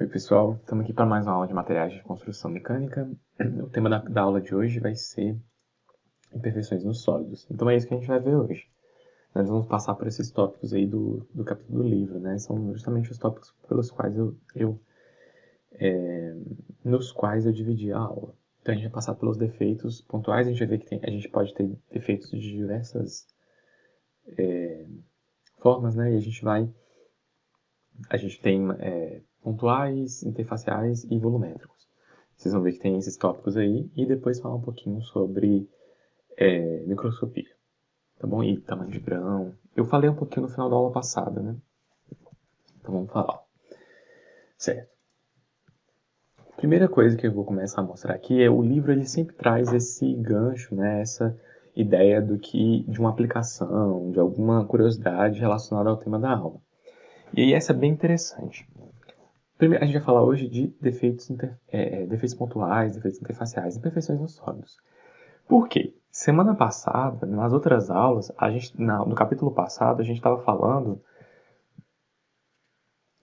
Oi pessoal, estamos aqui para mais uma aula de materiais de construção mecânica. O tema da aula de hoje vai ser imperfeições nos sólidos. Então é isso que a gente vai ver hoje. Nós vamos passar por esses tópicos aí do capítulo do livro, né? São justamente os tópicos pelos quais nos quais eu dividi a aula. Então a gente vai passar pelos defeitos pontuais, a gente vai ver que a gente pode ter defeitos de diversas formas, né? E a gente tem pontuais, interfaciais e volumétricos. Vocês vão ver que tem esses tópicos aí e depois falar um pouquinho sobre microscopia, tá bom? E tamanho de grão. Eu falei um pouquinho no final da aula passada, né? Então vamos falar. Certo. Primeira coisa que eu vou começar a mostrar aqui é o livro, ele sempre traz esse gancho, né? Essa ideia de uma aplicação, de alguma curiosidade relacionada ao tema da aula. E aí essa é bem interessante. Primeiro, a gente vai falar hoje de defeitos pontuais, defeitos interfaciais, imperfeições nos sólidos. Por quê? Semana passada, nas outras aulas, no capítulo passado, a gente estava falando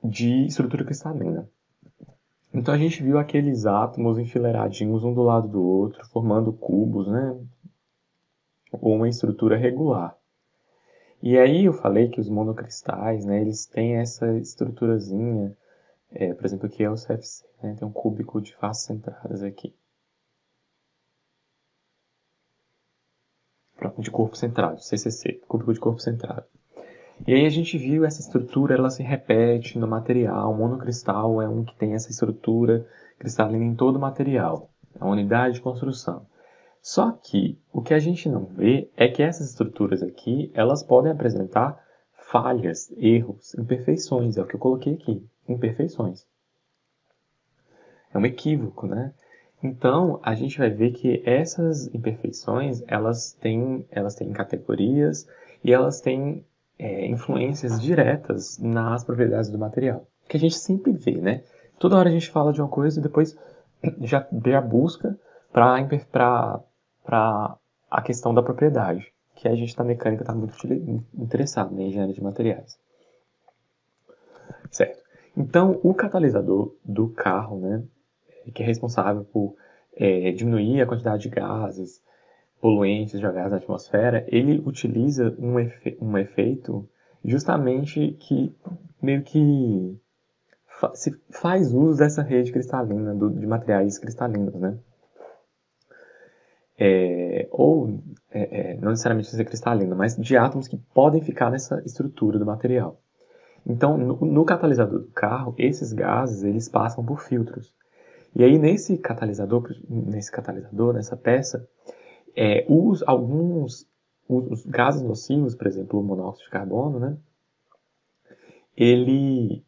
de estrutura cristalina. Então a gente viu aqueles átomos enfileiradinhos um do lado do outro, formando cubos, né? Ou uma estrutura regular. E aí eu falei que os monocristais, né, eles têm essa estruturazinha, por exemplo, aqui é o CFC, né? Tem um cúbico de faces centradas aqui. De corpo centrado, CCC, cúbico de corpo centrado. E aí a gente viu essa estrutura, ela se repete no material. O monocristal é um que tem essa estrutura cristalina em todo o material. É uma unidade de construção. Só que o que a gente não vê é que essas estruturas aqui, elas podem apresentar falhas, erros, imperfeições. É o que eu coloquei aqui, imperfeições. É um equívoco, né? Então, a gente vai ver que essas imperfeições, elas têm categorias e elas têm influências diretas nas propriedades do material. Que a gente sempre vê, né? Toda hora a gente fala de uma coisa e depois já vê a busca para a questão da propriedade, que a gente na mecânica está muito interessado, na engenharia de materiais. Certo. Então, o catalisador do carro, né, que é responsável por diminuir a quantidade de gases poluentes jogados na atmosfera, ele utiliza um efeito justamente que meio que se faz uso dessa rede cristalina, de materiais cristalinos, né? Não necessariamente ser cristalina, mas de átomos que podem ficar nessa estrutura do material. Então, no catalisador do carro, esses gases eles passam por filtros. E aí, nessa peça, os gases nocivos, por exemplo, o monóxido de carbono, né, ele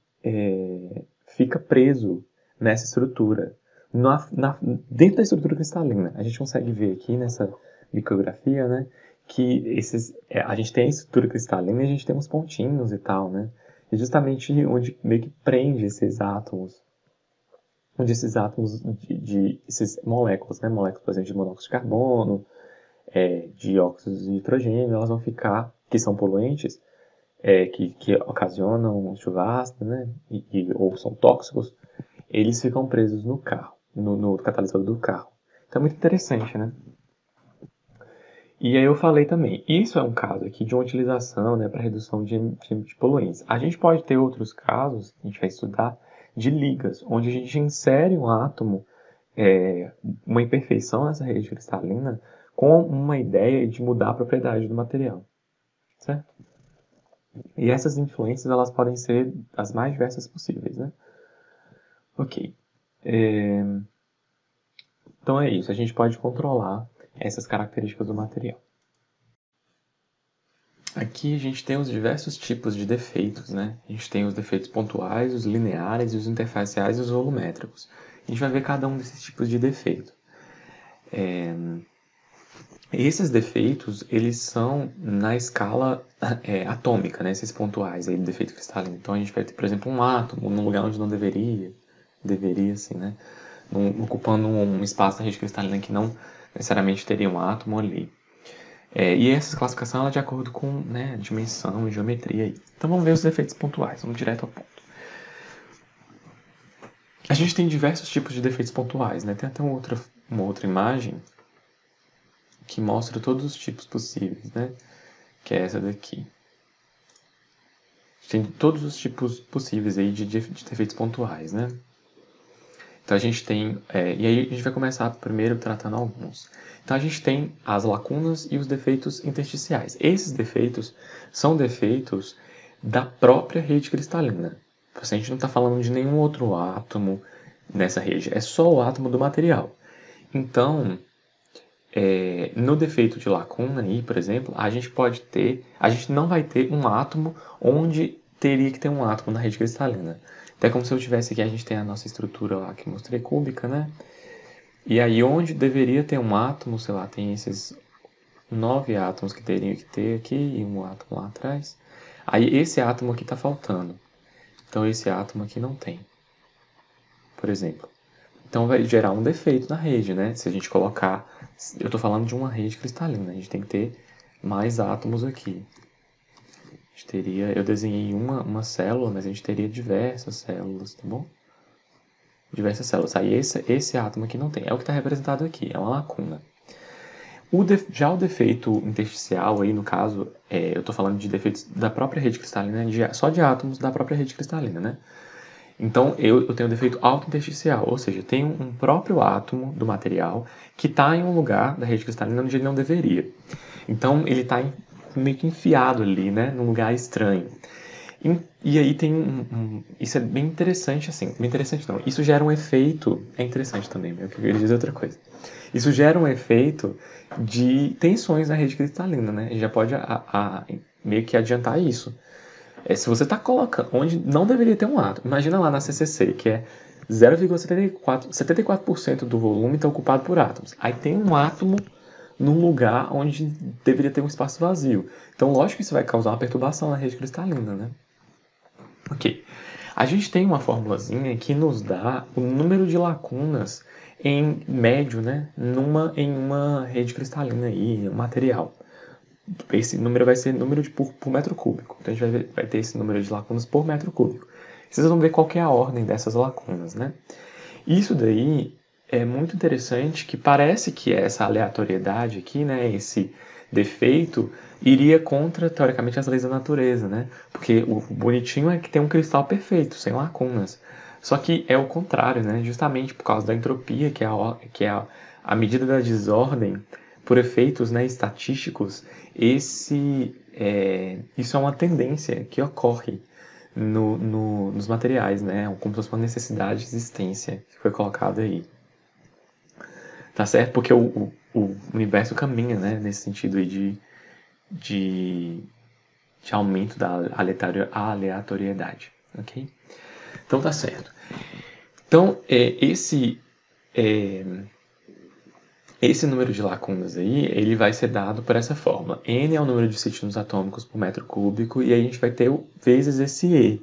fica preso nessa estrutura, dentro da estrutura cristalina. A gente consegue ver aqui nessa micrografia, né, que a gente tem a estrutura cristalina e a gente tem uns pontinhos e tal, né, e justamente onde meio que prende esses átomos, onde esses átomos esses moléculas, né, moléculas, por exemplo, de monóxido de carbono, de óxidos de nitrogênio, elas vão ficar, que são poluentes, que ocasionam chuvasco, né, ou são tóxicos, eles ficam presos no carro, no catalisador do carro. Então é muito interessante, né? E aí eu falei também, isso é um caso aqui de uma utilização, né, para redução de poluentes. A gente pode ter outros casos, que a gente vai estudar, de ligas, onde a gente insere um átomo, uma imperfeição nessa rede cristalina, com uma ideia de mudar a propriedade do material, certo? E essas influências, elas podem ser as mais diversas possíveis, né? Ok. Então é isso, a gente pode controlar essas características do material. Aqui a gente tem os diversos tipos de defeitos, né? A gente tem os defeitos pontuais, os lineares, os interfaciais e os volumétricos. A gente vai ver cada um desses tipos de defeito. Esses defeitos, eles são na escala atômica, né? Esses pontuais aí do defeito cristalino. Então a gente vai ter, por exemplo, um átomo num lugar onde não deveria assim, né? Ocupando um espaço na rede cristalina que não necessariamente teria um átomo ali. E essa classificação ela é de acordo com, né, dimensão e geometria aí. Então vamos ver os defeitos pontuais, vamos direto ao ponto. A gente tem diversos tipos de defeitos pontuais, né? Tem até uma outra imagem que mostra todos os tipos possíveis, né? Que é essa daqui. Tem todos os tipos possíveis aí de defeitos pontuais, né? Então a gente tem, e aí a gente vai começar primeiro tratando alguns. Então a gente tem as lacunas e os defeitos intersticiais. Esses defeitos são defeitos da própria rede cristalina. A gente não está falando de nenhum outro átomo nessa rede, é só o átomo do material. Então, no defeito de lacuna aí, por exemplo, a gente não vai ter um átomo onde teria que ter um átomo na rede cristalina. Então é como se eu tivesse aqui, a gente tem a nossa estrutura lá que eu mostrei cúbica, né? E aí onde deveria ter um átomo, sei lá, tem esses 9 átomos que teriam que ter aqui e um átomo lá atrás. Aí esse átomo aqui está faltando. Então esse átomo aqui não tem, por exemplo. Então vai gerar um defeito na rede, né? Se a gente colocar... Eu estou falando de uma rede cristalina, a gente tem que ter mais átomos aqui. A gente teria, eu desenhei uma célula, mas a gente teria diversas células, tá bom? Diversas células. Aí esse átomo aqui não tem. É o que está representado aqui, é uma lacuna. Já o defeito intersticial, aí no caso, eu estou falando de defeitos da própria rede cristalina, só de átomos da própria rede cristalina, né? Então, eu tenho o defeito autointersticial, ou seja, tem um próprio átomo do material que está em um lugar da rede cristalina onde ele não deveria. Então, ele está meio que enfiado ali, né, num lugar estranho. E aí tem isso é bem interessante, assim, bem interessante não, isso gera um efeito, é interessante também, eu queria dizer outra coisa. Isso gera um efeito de tensões na rede cristalina, né, a gente já pode meio que adiantar isso. Se você está colocando onde não deveria ter um átomo, imagina lá na CCC, que é 0,74% do volume está ocupado por átomos. Aí tem um átomo num lugar onde deveria ter um espaço vazio. Então, lógico que isso vai causar uma perturbação na rede cristalina, né? Ok. A gente tem uma formulazinha que nos dá o número de lacunas em médio, né? Em uma rede cristalina aí, um material. Esse número vai ser número por metro cúbico. Então a gente vai ter esse número de lacunas por metro cúbico. Vocês vão ver qual que é a ordem dessas lacunas, né? Isso daí é muito interessante, que parece que essa aleatoriedade aqui, né, esse defeito, iria contra, teoricamente, as leis da natureza, né? Porque o bonitinho é que tem um cristal perfeito, sem lacunas. Só que é o contrário, né? Justamente por causa da entropia, que é a medida da desordem, por efeitos, né, estatísticos, isso é uma tendência que ocorre nos materiais, né? Como se fosse uma necessidade de existência que foi colocada aí. Tá certo? Porque o universo caminha, né, nesse sentido aí de aumento da aleatoriedade, ok? Então tá certo. Então, esse número de lacunas aí, ele vai ser dado por essa fórmula. N é o número de sítios atômicos por metro cúbico, e aí a gente vai ter vezes esse E.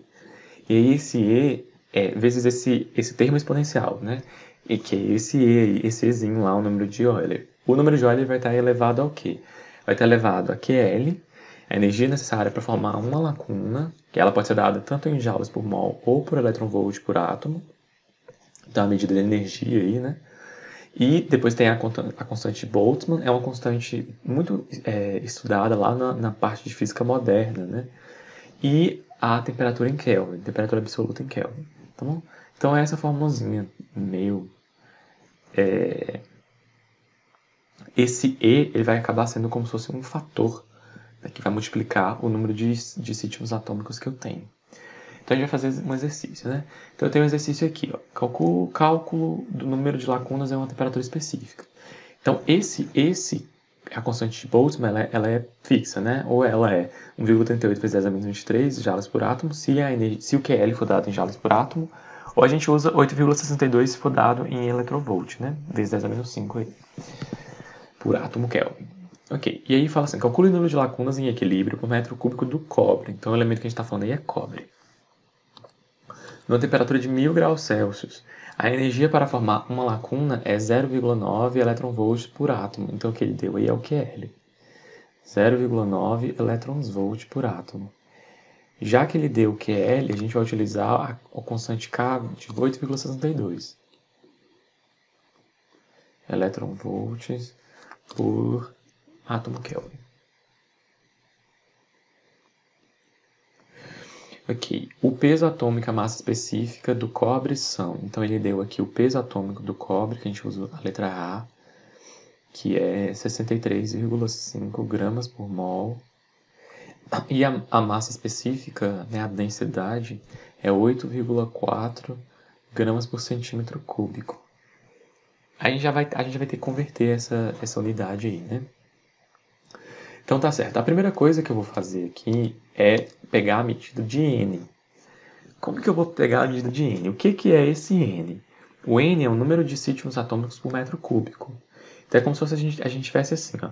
E aí esse E vezes esse termo exponencial, né? E que é esse E, esse Ezinho lá, o número de Euler. O número de Euler vai estar elevado ao quê? Vai estar elevado a QL, a energia necessária para formar uma lacuna, que ela pode ser dada tanto em joules por mol ou por eletronvolt por átomo. Então, a medida de energia aí, né? E depois tem a constante Boltzmann, é uma constante muito estudada lá na parte de física moderna, né? E a temperatura em Kelvin, temperatura absoluta em Kelvin, tá bom? Então é essa formulazinha meio... Esse E, ele vai acabar sendo como se fosse um fator, né, que vai multiplicar o número de sítios atômicos que eu tenho. Então a gente vai fazer um exercício, né? Então eu tenho um exercício aqui, ó. Cálculo do número de lacunas em uma temperatura específica. Então a constante de Boltzmann, ela é fixa, né? Ou ela é 1,38 vezes 10 a menos 23 joules por átomo, se o QL for dado em joules por átomo, ou a gente usa 8,62 se for dado em electrovolt, né? Vezes 10 a menos 5 aí, por átomo Kelvin. Ok, e aí fala assim, calcule o número de lacunas em equilíbrio por metro cúbico do cobre. Então o elemento que a gente está falando aí é cobre. Numa temperatura de 1000 graus Celsius, a energia para formar uma lacuna é 0,9 eletronvolts por átomo. Então o que ele deu aí é o QL. 0,9 elétrons-volt por átomo. Já que ele deu QL, a gente vai utilizar a constante K de 8,62 eletronvolts por átomo Kelvin. Ok, o peso atômico, a massa específica do cobre são... Então ele deu aqui o peso atômico do cobre, que a gente usa a letra A, que é 63,5 gramas por mol. E a massa específica, né, a densidade, é 8,4 gramas por centímetro cúbico. A gente vai ter que converter essa unidade aí, né? Então tá certo. A primeira coisa que eu vou fazer aqui é pegar a medida de N. Como que eu vou pegar a medida de N? O que é esse N? O N é o número de sítios atômicos por metro cúbico. Então é como se fosse a gente tivesse assim, ó.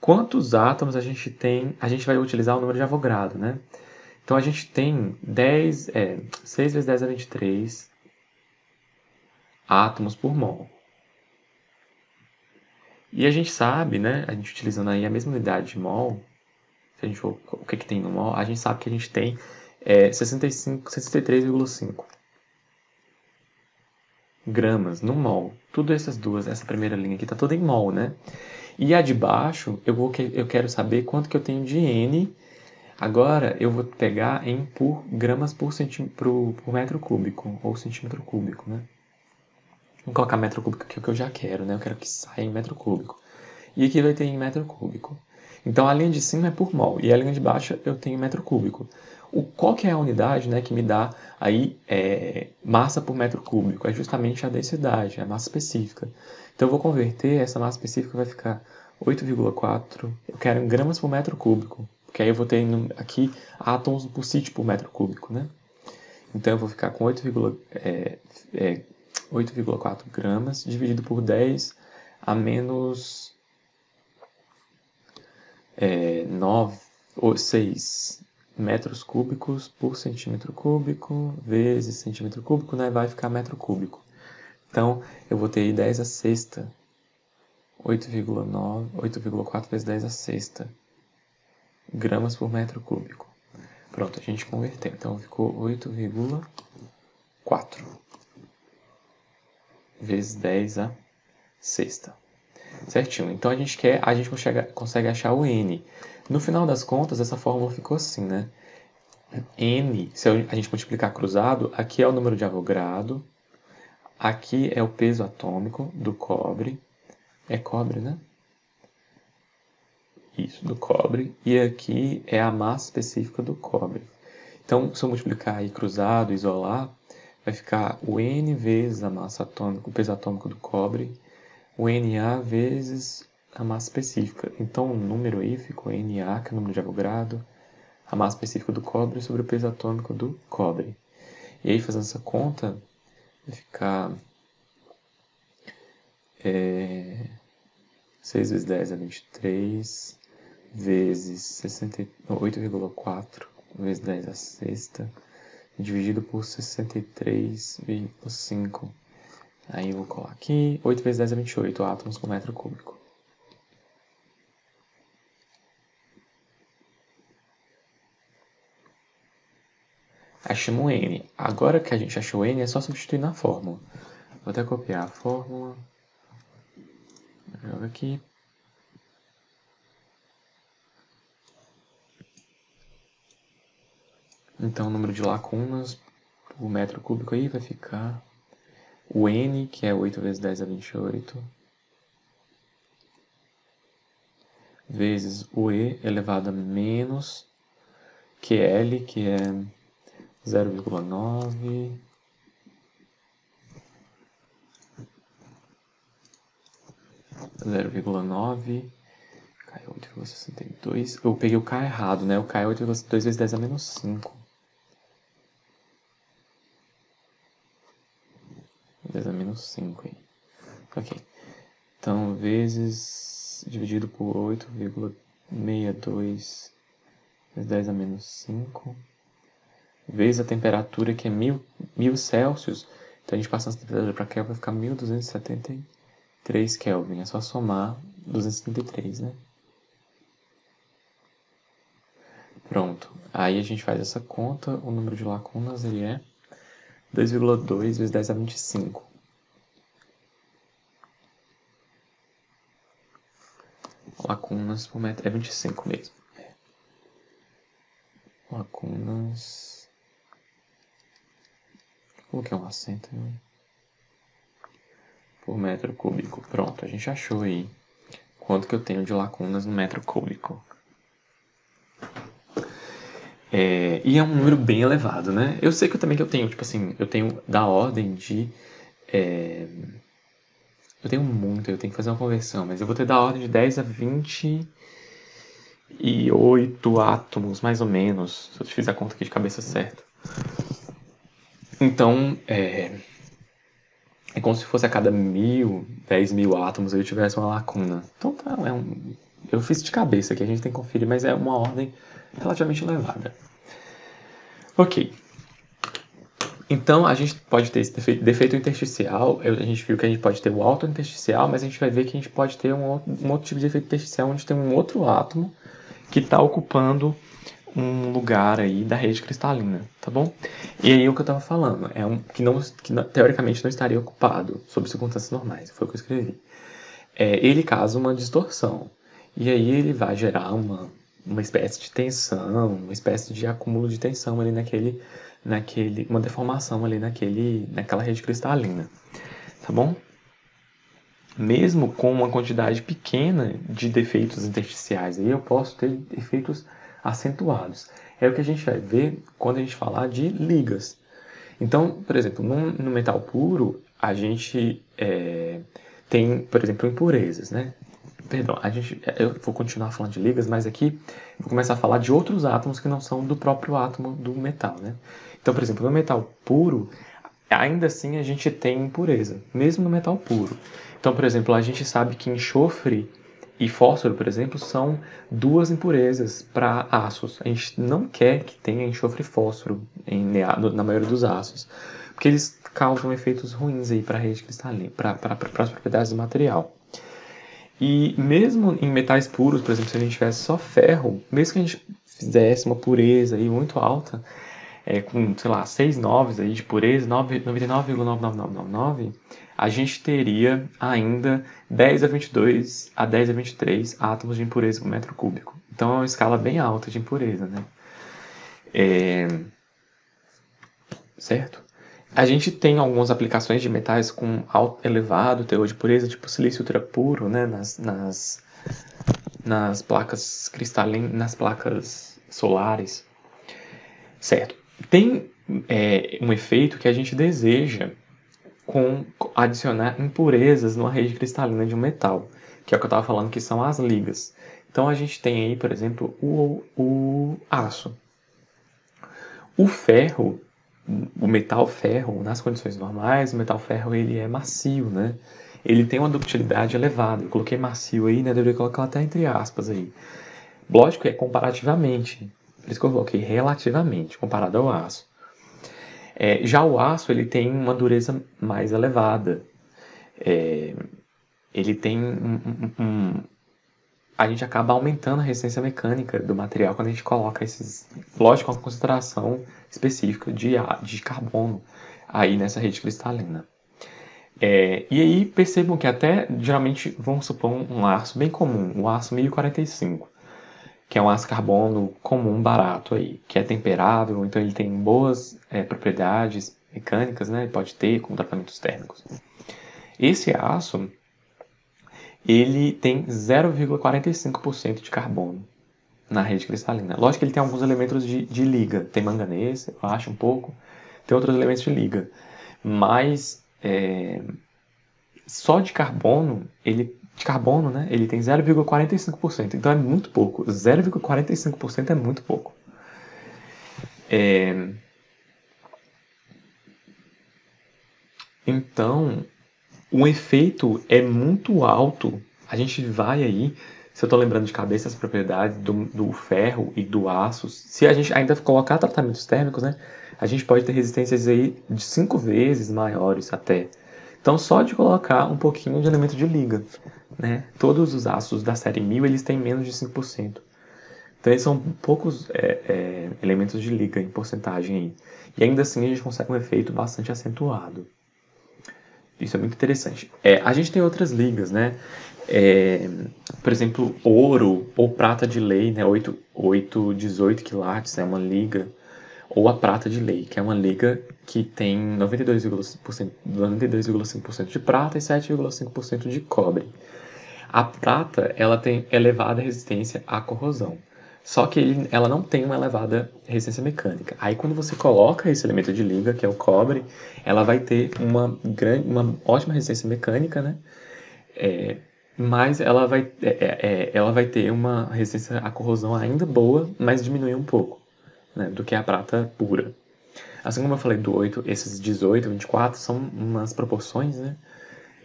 Quantos átomos a gente tem? A gente vai utilizar o número de Avogadro, né? Então a gente tem 6 vezes 10 a 23 átomos por mol. E a gente sabe, né? A gente utilizando aí a mesma unidade de mol, se a gente for o que tem no mol, a gente sabe que a gente tem 63,5 gramas no mol. Tudo essa primeira linha aqui tá toda em mol, né? E a de baixo, eu quero saber quanto que eu tenho de N. Agora eu vou pegar em por gramas por metro cúbico, ou centímetro cúbico, né? Vou colocar metro cúbico aqui, o que eu já quero, né? Eu quero que saia em metro cúbico. E aqui vai ter em metro cúbico. Então a linha de cima é por mol e a linha de baixo eu tenho metro cúbico. Qual que é a unidade, né, que me dá aí massa por metro cúbico? É justamente a densidade, a massa específica. Então eu vou converter, essa massa específica vai ficar 8,4, eu quero em gramas por metro cúbico, porque aí eu vou ter aqui átomos por sítio por metro cúbico, né? Então eu vou ficar com 8,4 gramas dividido por 10 a menos 9 ou 6 metros cúbicos por centímetro cúbico vezes centímetro cúbico, né? Vai ficar metro cúbico. Então eu vou ter aí 10 a sexta, 8,4 vezes 10 a sexta gramas por metro cúbico. Pronto, a gente converteu. Então ficou 8,4 vezes 10 a sexta. Certinho. Então a gente consegue achar o N. No final das contas, essa fórmula ficou assim, né? N, se a gente multiplicar cruzado, aqui é o número de Avogadro, aqui é o peso atômico do cobre. É cobre, né? Isso, do cobre. E aqui é a massa específica do cobre. Então, se eu multiplicar aí cruzado, isolar, vai ficar o N vezes a massa atômica, o peso atômico do cobre, o Na vezes a massa específica. Então, o número aí ficou Na, que é o número de Avogadro, a massa específica do cobre sobre o peso atômico do cobre. E aí, fazendo essa conta, vai ficar 6 vezes 10 é 23, vezes 8,4 vezes 10 a sexta, dividido por 63,5. Aí eu vou colar aqui, 8 vezes 10 é 28 átomos por metro cúbico. Achamos o N. Agora que a gente achou o N, é só substituir na fórmula. Vou até copiar a fórmula. Joga aqui. Então, o número de lacunas por metro cúbico aí vai ficar o N, que é 8 vezes 10 a 28, vezes o E elevado a menos QL, que é 0,9, cai 8,62. Eu peguei o K errado, né? O K é 8,2 vezes 10 a menos 5. 10 a menos 5 aí. Ok. Então, vezes dividido por 8,62 vezes 10 a menos 5, vezes a temperatura, que é 1000 Celsius. Então, a gente passando essa temperatura para Kelvin, vai ficar 1273 Kelvin. É só somar 273, né? Pronto. Aí a gente faz essa conta, o número de lacunas ele é 2,2 vezes 10 a 25. Lacunas por metro. É 25 mesmo. Lacunas. Coloquei um acento por metro cúbico. Pronto, a gente achou aí quanto que eu tenho de lacunas no metro cúbico. E é um número bem elevado, né? Eu sei que eu tenho, tipo assim, eu tenho da ordem de... eu tenho muito, eu tenho que fazer uma conversão, mas eu vou ter da ordem de 10 a 28 átomos, mais ou menos, se eu fizer a conta aqui de cabeça certa. Então, é como se fosse a cada 10.000 átomos eu tivesse uma lacuna. Então, tá, eu fiz de cabeça aqui, a gente tem que conferir, mas é uma ordem relativamente elevada. Ok. Então, a gente pode ter esse defeito intersticial, a gente viu que a gente pode ter o autointersticial, mas a gente vai ver que a gente pode ter um outro tipo de defeito intersticial, onde tem um outro átomo que está ocupando um lugar aí da rede cristalina, tá bom? E aí o que eu estava falando, que teoricamente não estaria ocupado, sob circunstâncias normais, foi o que eu escrevi. Ele causa uma distorção, e aí ele vai gerar uma espécie de tensão, uma espécie de acúmulo de tensão ali uma deformação ali naquela rede cristalina, tá bom? Mesmo com uma quantidade pequena de defeitos intersticiais, aí eu posso ter efeitos acentuados. É o que a gente vai ver quando a gente falar de ligas. Então, por exemplo, no metal puro, a gente tem, por exemplo, impurezas, né? Perdão, eu vou continuar falando de ligas, mas aqui vou começar a falar de outros átomos que não são do próprio átomo do metal, né? Então, por exemplo, no metal puro, ainda assim a gente tem impureza, mesmo no metal puro. Então, por exemplo, a gente sabe que enxofre e fósforo, por exemplo, são duas impurezas para aços. A gente não quer que tenha enxofre e fósforo na maioria dos aços, porque eles causam efeitos ruins aí para a rede cristalina, para as propriedades do material. E mesmo em metais puros, por exemplo, se a gente tivesse só ferro, mesmo que a gente fizesse uma pureza aí muito alta, com, sei lá, 6 noves aí de pureza, 99,99999, a gente teria ainda 10 a 22 a 10 a 23 átomos de impureza por metro cúbico. Então é uma escala bem alta de impureza, né? Certo? A gente tem algumas aplicações de metais com elevado teor de pureza, tipo silício ultrapuro, né? Nas placas cristalinas, nas placas solares. Certo? Tem um efeito que a gente deseja com adicionar impurezas numa rede cristalina de um metal, que é o que eu estava falando, que são as ligas. Então a gente tem aí, por exemplo, o aço. O ferro, o metal ferro, nas condições normais, o metal ferro ele é macio, né? Ele tem uma ductilidade elevada. Eu coloquei macio aí, né? Deveria colocar até entre aspas aí. Lógico que é comparativamente. Por isso que eu coloquei relativamente, comparado ao aço. Já o aço ele tem uma dureza mais elevada. Ele tem a gente acaba aumentando a resistência mecânica do material quando a gente coloca esses, lógico, uma concentração específica de carbono aí nessa rede cristalina. E aí percebam que até, geralmente, vamos supor um aço bem comum, o aço 1045, que é um aço carbono comum, barato aí, que é temperável, então ele tem boas propriedades mecânicas, né? Pode ter com tratamentos térmicos. Esse aço, ele tem 0,45% de carbono na rede cristalina. Lógico que ele tem alguns elementos de liga, tem manganês, eu acho um pouco, tem outros elementos de liga, mas só de carbono, né, ele tem 0,45%, então é muito pouco. 0,45% é muito pouco. Então, o efeito é muito alto. A gente vai aí, se eu estou lembrando de cabeça as propriedades do ferro e do aço, se a gente ainda colocar tratamentos térmicos, né, a gente pode ter resistências aí de 5 vezes maiores até. Então, só de colocar um pouquinho de elemento de liga, né? Todos os aços da série 1000, eles têm menos de 5%. Então, esses são poucos elementos de liga em porcentagem aí. E ainda assim a gente consegue um efeito bastante acentuado. Isso é muito interessante. A gente tem outras ligas, né? Por exemplo, ouro ou prata de lei, né? 18 quilates é uma liga. Ou a prata de lei, que é uma liga que tem 92,5% de prata e 7,5% de cobre. A prata, ela tem elevada resistência à corrosão. Só que ela não tem uma elevada resistência mecânica. Aí quando você coloca esse elemento de liga, que é o cobre, ela vai ter uma ótima resistência mecânica, né? Mas ela vai ter uma resistência à corrosão ainda boa, mas diminuir um pouco, né, do que a prata pura. Assim como eu falei do 8, esses 18, 24 são umas proporções, né?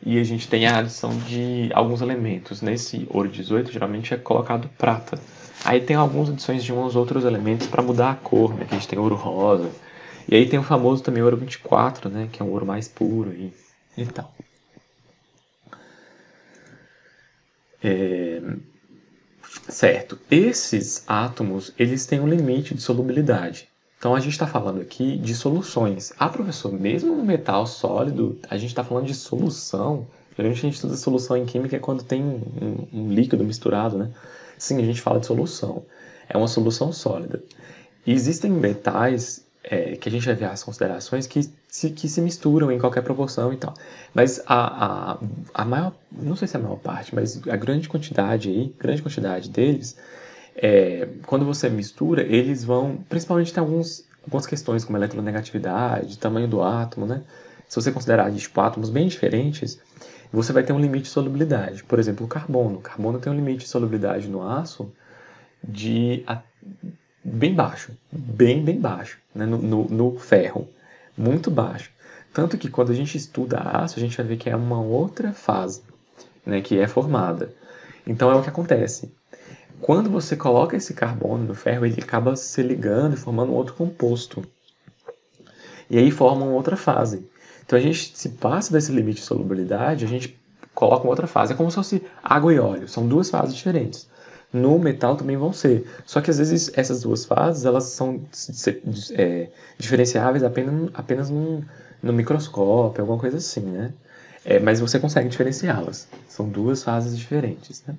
E a gente tem a adição de alguns elementos. Nesse ouro 18, geralmente é colocado prata. Aí tem algumas adições de uns outros elementos para mudar a cor, né? Que a gente tem ouro rosa. E aí tem o famoso também ouro 24, né? Que é um ouro mais puro e tal. Certo. Esses átomos, eles têm um limite de solubilidade. Então a gente está falando aqui de soluções. Ah, professor, mesmo no metal sólido, a gente está falando de solução. Geralmente a gente estuda solução em química é quando tem um líquido misturado, né? Sim, a gente fala de solução. É uma solução sólida. E existem metais que a gente vai ver as considerações que se misturam em qualquer proporção e tal. Mas a maior, não sei se é a maior parte, mas a grande quantidade deles, quando você mistura, eles vão, principalmente tem algumas questões como eletronegatividade, tamanho do átomo, né? Se você considerar tipo, átomos bem diferentes, você vai ter um limite de solubilidade. Por exemplo, o carbono. O carbono tem um limite de solubilidade no aço de bem baixo, bem baixo, né? No ferro, muito baixo. Tanto que quando a gente estuda aço, a gente vai ver que é uma outra fase, né, que é formada. Então é o que acontece. Quando você coloca esse carbono no ferro, ele acaba se ligando e formando um outro composto. E aí forma uma outra fase. Então a gente se passa desse limite de solubilidade, a gente coloca uma outra fase. É como se fosse água e óleo, são duas fases diferentes. No metal também vão ser. Só que às vezes essas duas fases elas são diferenciáveis apenas no microscópio, alguma coisa assim, né? Mas você consegue diferenciá-las. São duas fases diferentes, né?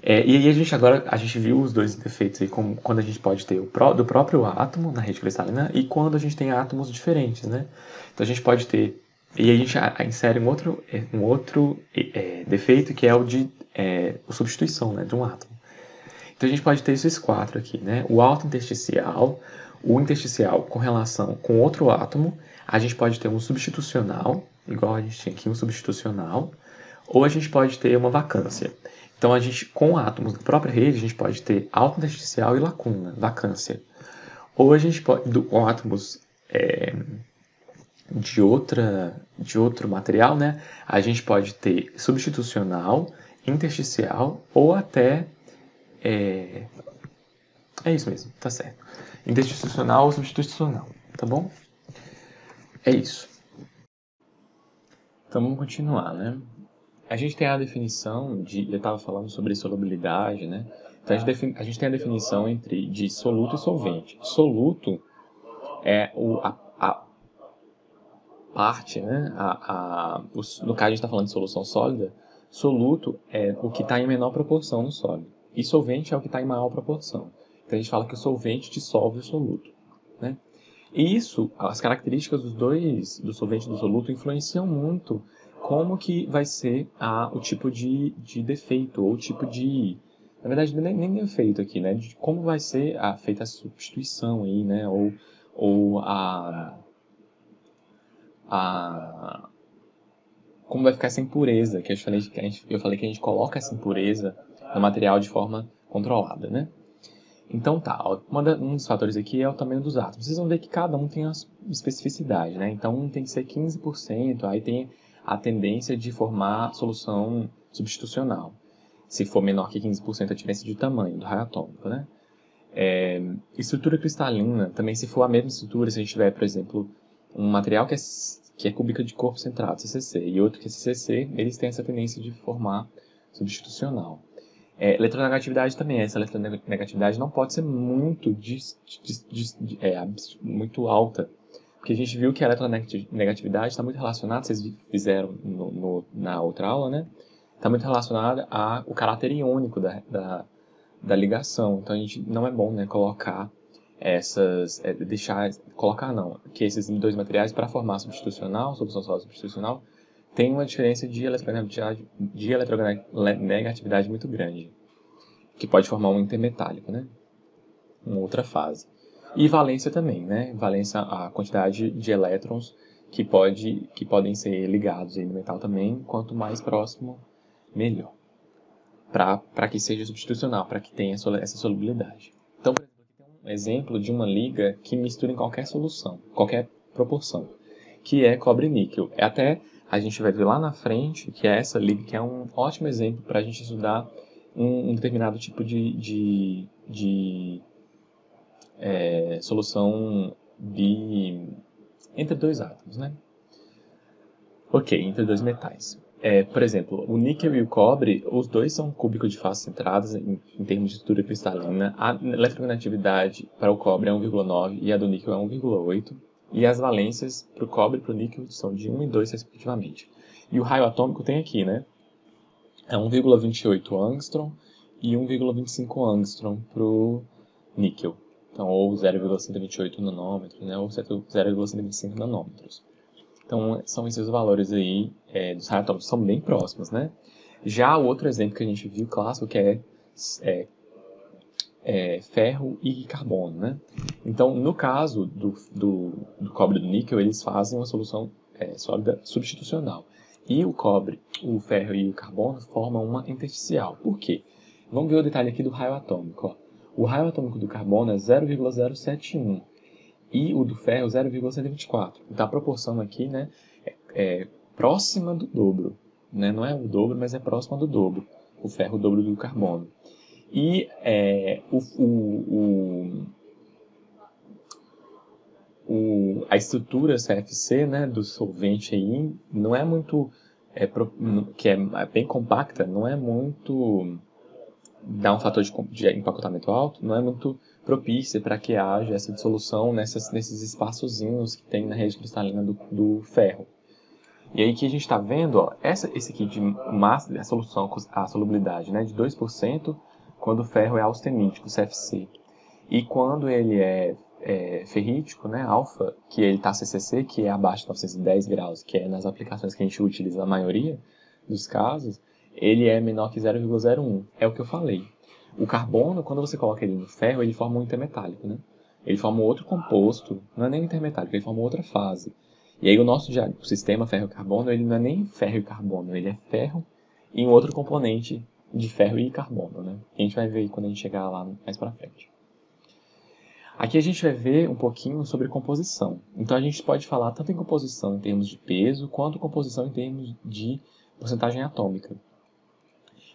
E aí a gente viu os dois defeitos aí, como quando a gente pode ter do próprio átomo na rede cristalina e quando a gente tem átomos diferentes, né? Então a gente pode ter, e aí a gente insere um outro defeito que é o de substituição, né, de um átomo. Então a gente pode ter esses quatro aqui, né? O autointersticial, o intersticial com relação com outro átomo, a gente pode ter um substitucional, igual a gente tinha aqui um substitucional, ou a gente pode ter uma vacância. Então, a gente, com átomos da própria rede, a gente pode ter autointersticial e lacuna, vacância. Ou a gente pode, com átomos de outro material, né? A gente pode ter substitucional, intersticial ou até. É, é isso mesmo, tá certo. Intersticial ou substitucional, tá bom? É isso. Então vamos continuar, né? A gente tem a definição eu estava falando sobre solubilidade, né? Então a gente tem a definição de soluto e solvente. Soluto é a parte, né? No caso a gente está falando de solução sólida, soluto é o que está em menor proporção no sólido. E solvente é o que está em maior proporção. Então a gente fala que o solvente dissolve o soluto, né? E isso, as características do solvente e do soluto influenciam muito como que vai ser o tipo de defeito, ou o tipo de... Na verdade, nem defeito aqui, né? De como vai ser feita a substituição aí, né? Ou a... Como vai ficar essa impureza, que eu falei que a gente coloca essa impureza no material de forma controlada, né? Então tá, um dos fatores aqui é o tamanho dos átomos. Vocês vão ver que cada um tem a especificidade, né? Então um tem que ser 15%, aí tem a tendência de formar solução substitucional. Se for menor que 15% a diferença de tamanho do raio atômico, né? Estrutura cristalina, também se for a mesma estrutura, se a gente tiver, por exemplo, um material que é cúbica de corpo centrado, CCC, e outro que é CCC, eles têm essa tendência de formar substitucional. Eletronegatividade também. Essa eletronegatividade não pode ser muito, muito alta. Porque a gente viu que a eletronegatividade está muito relacionada, vocês fizeram na outra aula, né? Está muito relacionada ao caráter iônico da ligação. Então a gente não é bom, né, colocar que esses dois materiais para formar substitucional, solução sólida substitucional, tem uma diferença de eletronegatividade muito grande, que pode formar um intermetálico, né? Uma outra fase. E valência também, né? Valência, a quantidade de elétrons que podem ser ligados aí no metal também, quanto mais próximo, melhor. Para que seja substitucional, para que tenha essa solubilidade. Então, por exemplo, aqui tem um exemplo de uma liga que mistura em qualquer solução, qualquer proporção, que é cobre-níquel. Até a gente vai ver lá na frente que é essa liga, que é um ótimo exemplo para a gente estudar um determinado tipo de solução entre dois átomos, né? Ok, entre dois metais. Por exemplo, o níquel e o cobre, os dois são cúbicos de faces centradas em termos de estrutura cristalina. A eletronegatividade para o cobre é 1,9 e a do níquel é 1,8. E as valências para o cobre e para o níquel são de 1 e 2, respectivamente. E o raio atômico tem aqui, né? É 1,28 angstrom e 1,25 angstrom para o níquel. Então, ou 0,128 nanômetros, né? Ou 0,125 nanômetros. Então, são esses valores aí dos raios atômicos, são bem próximos, né? Já o outro exemplo que a gente viu clássico, que é ferro e carbono, né? Então, no caso do cobre e do níquel, eles fazem uma solução sólida substitucional. E o cobre, o ferro e o carbono formam uma intersticial. Por quê? Vamos ver o detalhe aqui do raio atômico. Ó. O raio atômico do carbono é 0,071 e o do ferro 0,124. Então a proporção aqui, né, é próxima do dobro. Né? Não é o dobro, mas é próxima do dobro. O ferro, o dobro do carbono. E a estrutura CFC, né, do solvente aí não é muito, que é bem compacta, não é muito, dá um fator de empacotamento alto, não é muito propícia para que haja essa dissolução nesses espaçozinhos que tem na rede cristalina do ferro. E aí que a gente está vendo, ó, esse aqui de massa, a solubilidade, né, de 2%, quando o ferro é austenítico, CFC. E quando ele é ferrítico, né, alfa, que ele está CCC, que é abaixo de 910 graus, que é nas aplicações que a gente utiliza na maioria dos casos, ele é menor que 0,01. É o que eu falei. O carbono, quando você coloca ele no ferro, ele forma um intermetálico, né? Ele forma outro composto, não é nem intermetálico, ele forma outra fase. E aí o sistema ferro-carbono, ele não é nem ferro e carbono, ele é ferro e um outro componente de ferro e carbono, né? A gente vai ver quando a gente chegar lá mais pra frente. Aqui a gente vai ver um pouquinho sobre composição. Então a gente pode falar tanto em composição em termos de peso, quanto composição em termos de porcentagem atômica.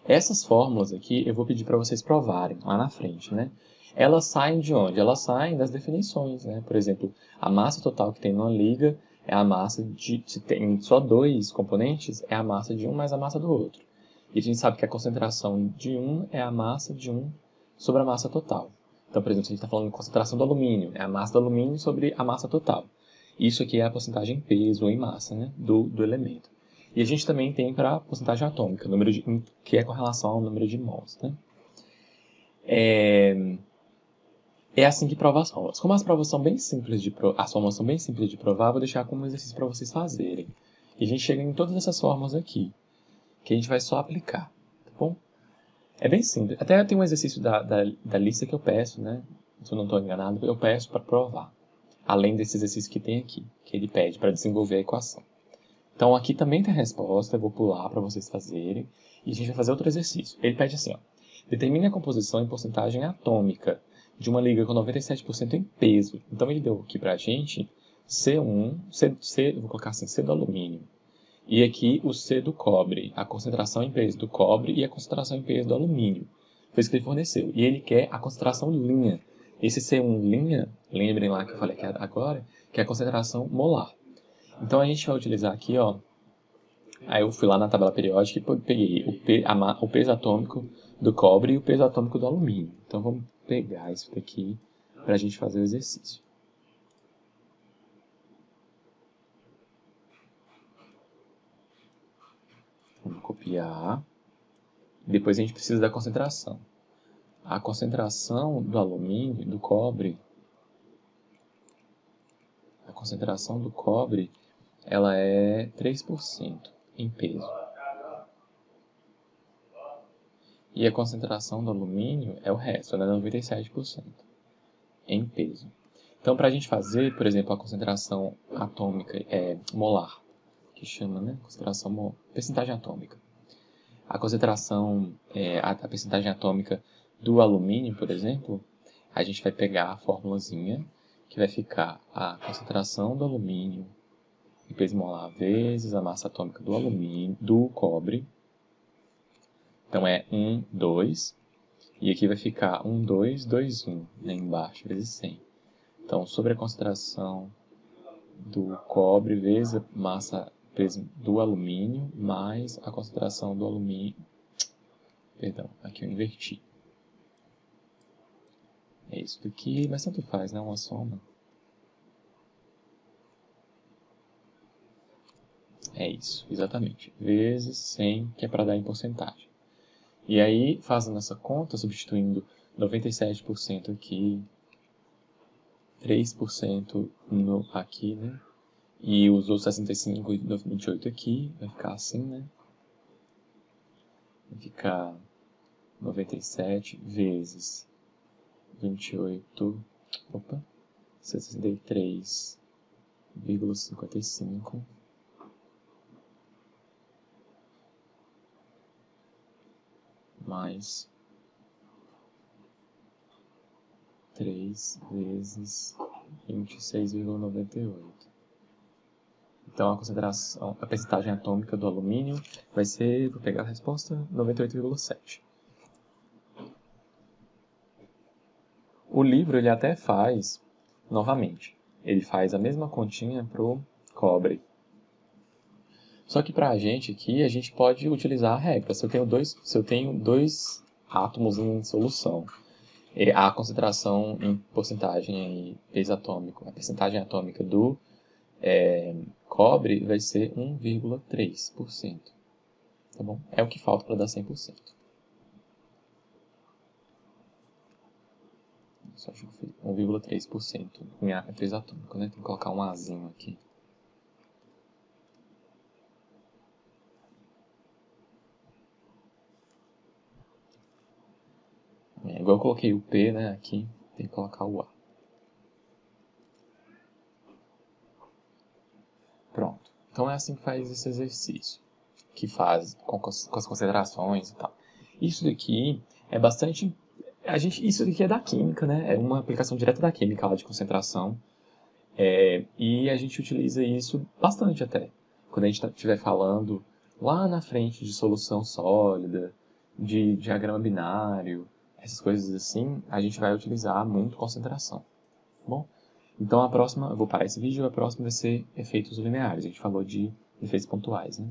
Essas fórmulas aqui eu vou pedir para vocês provarem lá na frente, né? Elas saem de onde? Elas saem das definições, né? Por exemplo, a massa total que tem numa liga é a massa se tem só dois componentes, é a massa de um mais a massa do outro. E a gente sabe que a concentração de um é a massa de um sobre a massa total. Então, por exemplo, se a gente está falando de concentração do alumínio, é a massa do alumínio sobre a massa total. Isso aqui é a porcentagem em peso ou em massa, né, do elemento. E a gente também tem para a porcentagem atômica, que é com relação ao número de mols. Né? É assim que prova as fórmulas. Como as fórmulas são bem simples de provar, vou deixar como exercício para vocês fazerem. E a gente chega em todas essas fórmulas aqui, que a gente vai só aplicar. Tá bom? É bem simples. Até tem um exercício da lista que eu peço, né? Se eu não estou enganado, eu peço para provar. Além desse exercício que tem aqui, que ele pede para desenvolver a equação. Então aqui também tem a resposta, eu vou pular para vocês fazerem. E a gente vai fazer outro exercício. Ele pede assim, ó. Determine a composição em porcentagem atômica de uma liga com 97% em peso. Então ele deu aqui para a gente vou colocar assim, C do alumínio. E aqui o C do cobre, a concentração em peso do cobre e a concentração em peso do alumínio. Foi isso que ele forneceu. E ele quer a concentração linha. Esse C1 linha, lembrem lá que eu falei agora, que é a concentração molar. Então a gente vai utilizar aqui, ó, Aí eu fui lá na tabela periódica e peguei o peso atômico do cobre e o peso atômico do alumínio. Então vamos pegar isso daqui para a gente fazer o exercício. Vamos copiar. Depois a gente precisa da concentração. A concentração do alumínio, do cobre, ela é 3% em peso. E a concentração do alumínio é o resto, ela é 97% em peso. Então, para a gente fazer, por exemplo, a concentração atômica molar, que chama, né? Concentração percentagem atômica. A concentração, a percentagem atômica do alumínio, por exemplo, a gente vai pegar a formulazinha que vai ficar a concentração do alumínio em peso molar vezes a massa atômica do alumínio, do cobre. Então é 1, 2. E aqui vai ficar 1, 2, 2, 1, né, embaixo, vezes 100. Então, sobre a concentração do cobre vezes a massa peso do alumínio, mais a concentração do alumínio. Perdão, aqui eu inverti. É isso daqui, mas tanto faz, né? Uma soma. É isso, exatamente. Vezes 100, que é para dar em porcentagem. E aí, fazendo essa conta, substituindo 97% aqui, 3% aqui, né? E os outros 65 e 28 aqui, vai ficar assim, né? Vai ficar 97 vezes 28, 63,55 mais 3 vezes 26,98. Então a percentagem atômica do alumínio vai ser, vou pegar a resposta, 98,7. O livro ele até faz, novamente, ele faz a mesma continha para o cobre. Só que para a gente aqui, a gente pode utilizar a regra. Se eu tenho dois átomos em solução, a concentração em porcentagem em peso atômico, a percentagem atômica do cobre vai ser 1,3%. Tá bom? É o que falta para dar 100%. Só acho que 1,3% em peso atômico, né? Tem que colocar um azinho aqui. Igual eu coloquei o P, né, aqui, tem que colocar o A. Pronto. Então é assim que faz esse exercício. Que faz com as considerações e tal. Isso daqui é bastante... Isso daqui é da química, né? É uma aplicação direta da química lá de concentração. E a gente utiliza isso bastante até. Quando a gente estiver falando lá na frente de solução sólida, de diagrama binário, essas coisas assim, a gente vai utilizar muito concentração. Bom, então eu vou parar esse vídeo, a próxima vai ser efeitos lineares. A gente falou de efeitos pontuais, né?